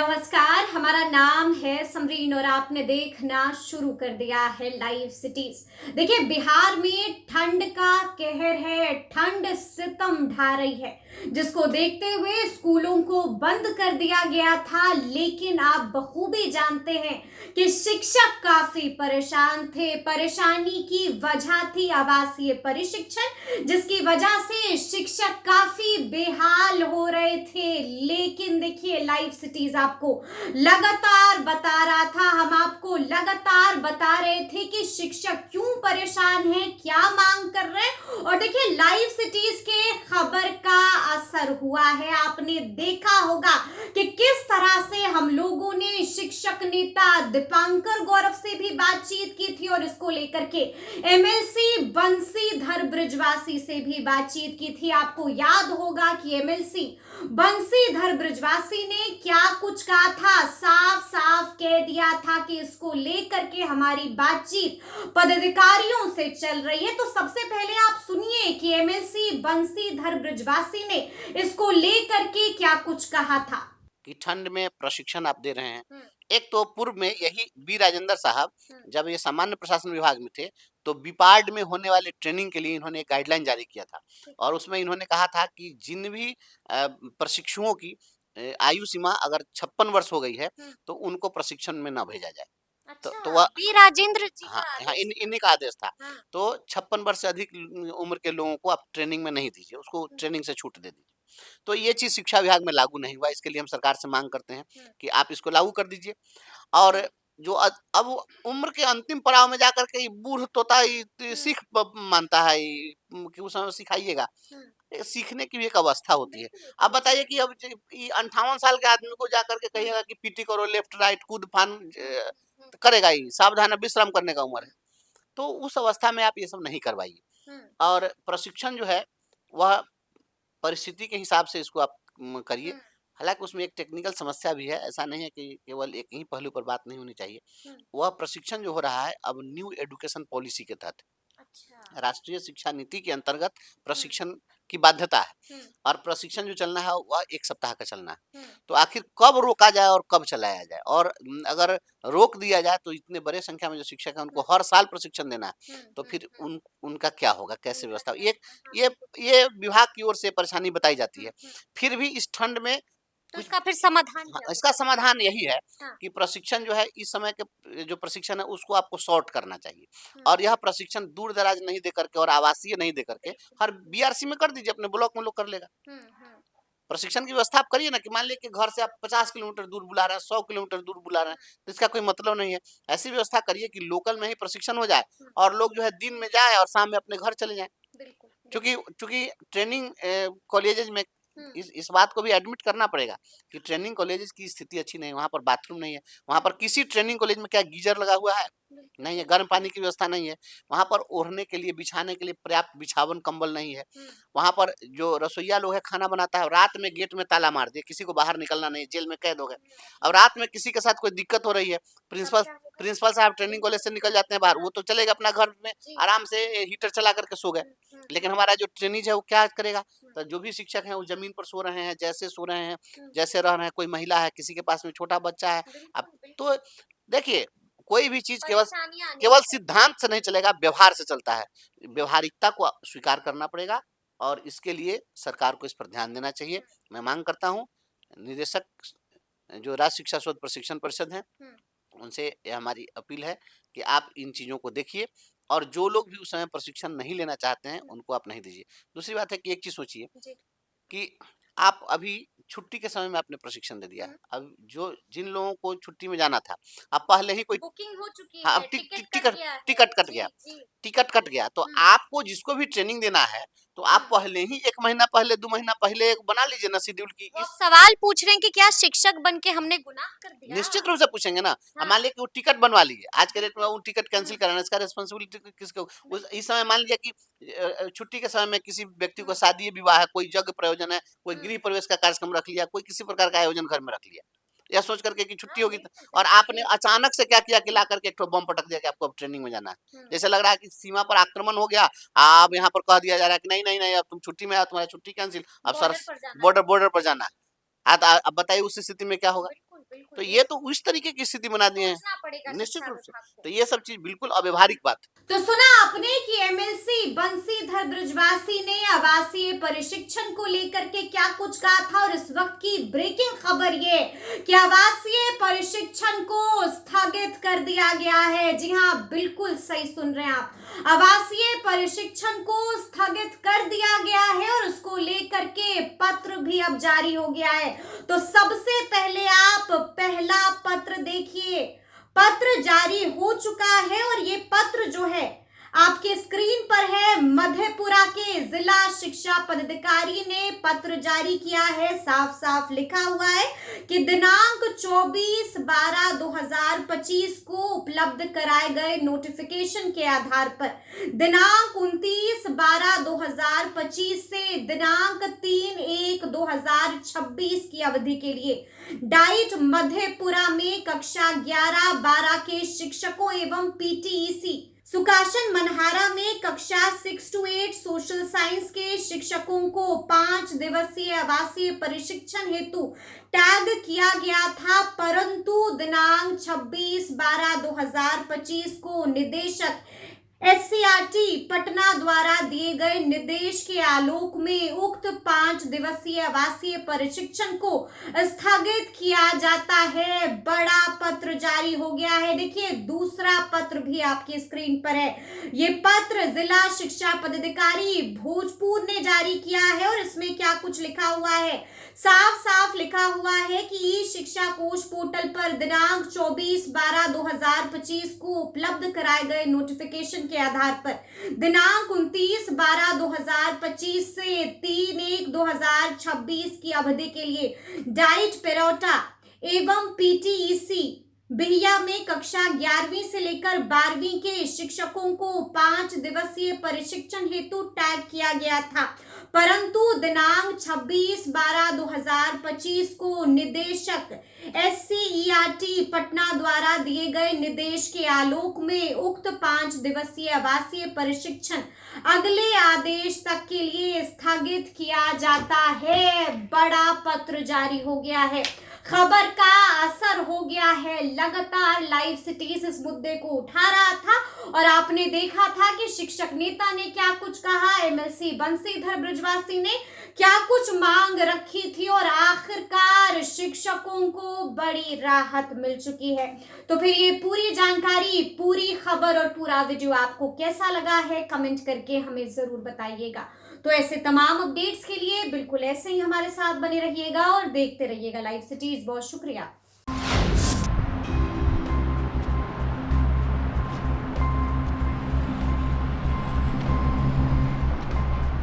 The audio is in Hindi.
नमस्कार, हमारा नाम है समरीन और आपने देखना शुरू कर दिया है लाइव सिटीज। देखिए, बिहार में ठंड का कहर है, ठंड सितम ढा रही है, जिसको देखते हुए स्कूलों को बंद कर दिया गया था। लेकिन आप बखूबी जानते हैं कि शिक्षक काफी परेशान थे। परेशानी की वजह थी आवासीय प्रशिक्षण, जिसकी वजह से शिक्षक काफी बेहाल हो रहे थे। लेकिन देखिए, लाइव सिटीज आपको लगातार बता रहा था, हम आपको लगातार बता रहे थे कि शिक्षक क्यों परेशान हैं, क्या मांग कर रहे हैं। और देखिए, लाइव सिटीज के खबर का असर हुआ है। आपने देखा होगा कि किस तरह से हम लोगों ने शिक्षक नेता दीपांकर गौरव से भी बातचीत की थी और इसको लेकर के एमएलसी बंसीधर ब्रिजवासी से भी बातचीत की थी। आपको याद होगा कि एमएलसी बंसीधर ब्रिजवासी ने क्या कुछ कहा था, साफ साफ कह दिया था कि इसको लेकर के हमारी बातचीत पदाधिकारियों से चल रही है। तो सबसे पहले आप सुनिए कि एमएलसी बंसीधर ब्रिजवासी ने इसको लेकर के क्या कुछ कहा था। कि ठंड में प्रशिक्षण आप दे रहे हैं। एक तो पूर्व में यही बी राजेंद्र साहब जब ये सामान्य प्रशासन विभाग में थे तो बीपार्ड में होने वाले ट्रेनिंग के लिए इन्होंने एक गाइडलाइन जारी किया था और उसमें इन्होंने कहा था कि जिन भी प्रशिक्षुओं की आयु सीमा अगर 56 वर्ष हो गई है तो उनको प्रशिक्षण में न भेजा जाए। तो वह बी राजेंद्र जी हाँ का हाँ आदेश। इन्हीं का आदेश था। हाँ। तो 56 वर्ष से अधिक उम्र के लोगों को आप ट्रेनिंग में नहीं दीजिए, उसको ट्रेनिंग से छूट दे दीजिए। तो ये चीज शिक्षा विभाग में लागू नहीं हुआ, इसके लिए हम सरकार से मांग करते हैं कि आप इसको लागू कर दीजिए। और जो अब उम्र के अंतिम पड़ाव में जाकर के ये बूढ़ तोता सीख मानता है कि उस समय सिखाइएगा। सीखने की भी एक अवस्था होती है। अब बताइए कि अब 58 साल के आदमी को जाकर के कहिएगा कि पीटी करो, लेफ्ट राइट कूद फान करेगा ही, सावधान विश्राम करने का उम्र है। तो उस अवस्था में आप ये सब नहीं करवाइए। और प्रशिक्षण जो है वह परिस्थिति के हिसाब से इसको आप करिए। हालांकि उसमें एक टेक्निकल समस्या भी है, ऐसा नहीं है कि केवल एक ही पहलू पर बात नहीं होनी चाहिए। वह प्रशिक्षण जो हो रहा है अब न्यू एजुकेशन पॉलिसी के तहत राष्ट्रीय शिक्षा नीति के अंतर्गत प्रशिक्षण की बाध्यता है और प्रशिक्षण जो चलना है वह 1 सप्ताह का चलना है। तो आखिर कब रोका जाए और कब चलाया जाए, और अगर रोक दिया जाए तो इतने बड़े संख्या में जो शिक्षक है उनको हर साल प्रशिक्षण देना है, तो फिर उनका क्या होगा, कैसे व्यवस्था। ये विभाग की ओर से परेशानी बताई जाती है। फिर भी इस ठंड में तो इसका फिर समाधान हाँ, क्या इसका समाधान यही है हाँ। कि प्रशिक्षण जो है इस समय के जो प्रशिक्षण है उसको आपको शॉर्ट करना चाहिए और यह प्रशिक्षण दूर दराज नहीं दे करके और आवासीय नहीं दे करके हर बीआरसी में कर दीजिए, अपने ब्लॉक में लोग कर लेगा। प्रशिक्षण की व्यवस्था आप करिए ना, कि मान लीजिए कि घर से आप 50 किलोमीटर दूर बुला रहे हैं, 100 किलोमीटर दूर बुला रहे हैं, तो इसका कोई मतलब नहीं है। ऐसी व्यवस्था करिए कि लोकल में ही प्रशिक्षण हो जाए और लोग जो है दिन में जाए और शाम में अपने घर चले जाएं। क्योंकि चूंकि ट्रेनिंग कॉलेजेज में इस बात को भी एडमिट करना पड़ेगा कि ट्रेनिंग कॉलेजेस की स्थिति अच्छी नहीं है। वहाँ पर बाथरूम नहीं है, वहाँ पर किसी ट्रेनिंग कॉलेज में क्या गीजर लगा हुआ है, नहीं है। गर्म पानी की व्यवस्था नहीं है, वहाँ पर ओढ़ने के लिए बिछाने के लिए पर्याप्त बिछावन कंबल नहीं है। वहाँ पर जो रसोईया लोग है खाना बनाता है, रात में गेट में ताला मार दिए, किसी को बाहर निकलना नहीं, जेल में कैद हो गए। अब रात में किसी के साथ कोई दिक्कत हो रही है, प्रिंसिपल प्रिंसिपल साहब ट्रेनिंग कॉलेज से निकल जाते हैं बाहर, वो तो चलेगा अपना घर में आराम से हीटर चला करके सो गए। लेकिन हमारा जो ट्रेनिज है वो क्या करेगा। तो जो भी शिक्षक हैं वो जमीन पर सो रहे हैं, जैसे सो रहे हैं, जैसे रह रहे हैं। कोई महिला है, किसी के पास में छोटा बच्चा है। अब तो देखिए, कोई भी चीज केवल केवल सिद्धांत से नहीं चलेगा, व्यवहार से चलता है। व्यवहारिकता को स्वीकार करना पड़ेगा और इसके लिए सरकार को इस पर ध्यान देना चाहिए। मैं मांग करता हूँ निदेशक जो राज्य शिक्षा शोध प्रशिक्षण परिषद है उनसे ये हमारी अपील है कि आप इन चीजों को देखिए और जो लोग भी उस समय प्रशिक्षण नहीं लेना चाहते हैं उनको आप नहीं दीजिए। दूसरी बात है कि एक चीज सोचिए कि आप अभी छुट्टी के समय में आपने प्रशिक्षण दे दिया। अब जो जिन लोगों को छुट्टी में जाना था, अब पहले ही कोई बुकिंग हो चुकी हाँ, है, अब टिकट कट गया, टिकट कट गया। तो आपको जिसको भी ट्रेनिंग देना है तो आप पहले ही 1 महीना पहले 2 महीना पहले बना लीजिए ना शेड्यूल की। वो सवाल पूछ रहे हैं कि क्या शिक्षक बन के हमने गुनाह कर दिया। निश्चित रूप से पूछेंगे ना। मान लीजिए कि वो टिकट बनवा लीजिए, आज के डेट में वो टिकट कैंसिल कराना, इसका रिस्पॉन्सिबिलिटी किसको। इस समय मान लीजिए कि छुट्टी के समय में किसी व्यक्ति को शादी विवाह है, कोई यज्ञ प्रयोजन है, कोई गृह प्रवेश का कार्यक्रम रख लिया, कोई किसी प्रकार का आयोजन घर में रख लिया, या सोच करके कि छुट्टी होगी और आपने अचानक से क्या किया कि ला करके एक ठो बम पटक दिया कि आपको अब ट्रेनिंग में जाना है। जैसे लग रहा है कि सीमा पर आक्रमण हो गया, अब यहाँ पर कह दिया जा रहा है कि नहीं नहीं नहीं, अब तुम छुट्टी में आओ, तुम्हारी छुट्टी कैंसिल, अब सर बॉर्डर बॉर्डर पर जाना है। अब बताइए उस स्थिति में क्या होगा। तो ये तो उस तरीके की स्थिति बना दी है निश्चित रूप से। तो ये सब चीज बिल्कुल अव्यवहारिक बात। तो सुना आपने कि एमएलसी बंशीधर ब्रजवासी ने आवासीय प्रशिक्षण को लेकर के क्या कुछ कहा था, और इस वक्त की ब्रेकिंग खबर ये कि आवासीय प्रशिक्षण को स्थगित कर दिया गया है। जी हाँ, बिल्कुल सही सुन रहे हैं आप, आवासीय प्रशिक्षण को स्थगित कर दिया गया है और उसको लेकर के पत्र भी अब जारी हो गया है। तो सबसे पहले आप पहला पत्र देखिए, पत्र जारी हो चुका है और ये पत्र जो है आपके स्क्रीन पर है। मधेपुरा के जिला शिक्षा पदाधिकारी ने पत्र जारी किया है। साफ साफ लिखा हुआ है कि दिनांक 24/12/2025 को उपलब्ध कराए गए नोटिफिकेशन के आधार पर दिनांक 29/12/2025 से दिनांक 3/1/2026 की अवधि के लिए डाइट मधेपुरा में कक्षा 11-12 के शिक्षकों एवं पीटीईसी, सुकाशन मनहारा में कक्षा 6 to 8 सोशल साइंस के शिक्षकों को 5 दिवसीय आवासीय प्रशिक्षण हेतु टैग किया गया था, परंतु दिनांक 26/12/2025 को निदेशक एससीईआरटी पटना द्वारा दिए गए निर्देश के आलोक में उक्त 5 दिवसीय आवासीय प्रशिक्षण को स्थगित किया जाता है। बड़ा पत्र जारी हो गया है। देखिए, दूसरा पत्र भी आपकी स्क्रीन पर है। ये पत्र जिला शिक्षा पदाधिकारी भोजपुर ने जारी किया है और इसमें क्या कुछ लिखा हुआ है, साफ साफ लिखा हुआ है कि ई शिक्षा कोश पोर्टल पर दिनांक 24/12/2025 को उपलब्ध कराए गए नोटिफिकेशन के आधार पर दिनांक 29/12/2025 से 3/1/2026 की अवधि के लिए डाइट पेरोटा एवं पीटीईसी बिहिया में कक्षा 11वीं से लेकर 12वीं के शिक्षकों को 5 दिवसीय प्रशिक्षण हेतु टैग किया गया था, परंतु दिनांक 26/12/2025 को निदेशक एससीईआरटी पटना द्वारा दिए गए निर्देश के आलोक में उक्त 5 दिवसीय आवासीय प्रशिक्षण अगले आदेश तक के लिए स्थगित किया जाता है। बड़ा पत्र जारी हो गया है। खबर का असर हो गया है। लगातार लाइव सिटीज इस मुद्दे को उठा रहा था और आपने देखा था कि शिक्षक नेता ने क्या कुछ कहा, एमएलसी बंशीधर ब्रजवासी ने क्या कुछ मांग रखी थी और आखिरकार शिक्षकों को बड़ी राहत मिल चुकी है। तो फिर ये पूरी जानकारी, पूरी खबर और पूरा वीडियो आपको कैसा लगा है, कमेंट करके हमें जरूर बताइएगा। तो ऐसे तमाम अपडेट्स के लिए बिल्कुल ऐसे ही हमारे साथ बने रहिएगा और देखते रहिएगा लाइव सिटीज। बहुत शुक्रिया।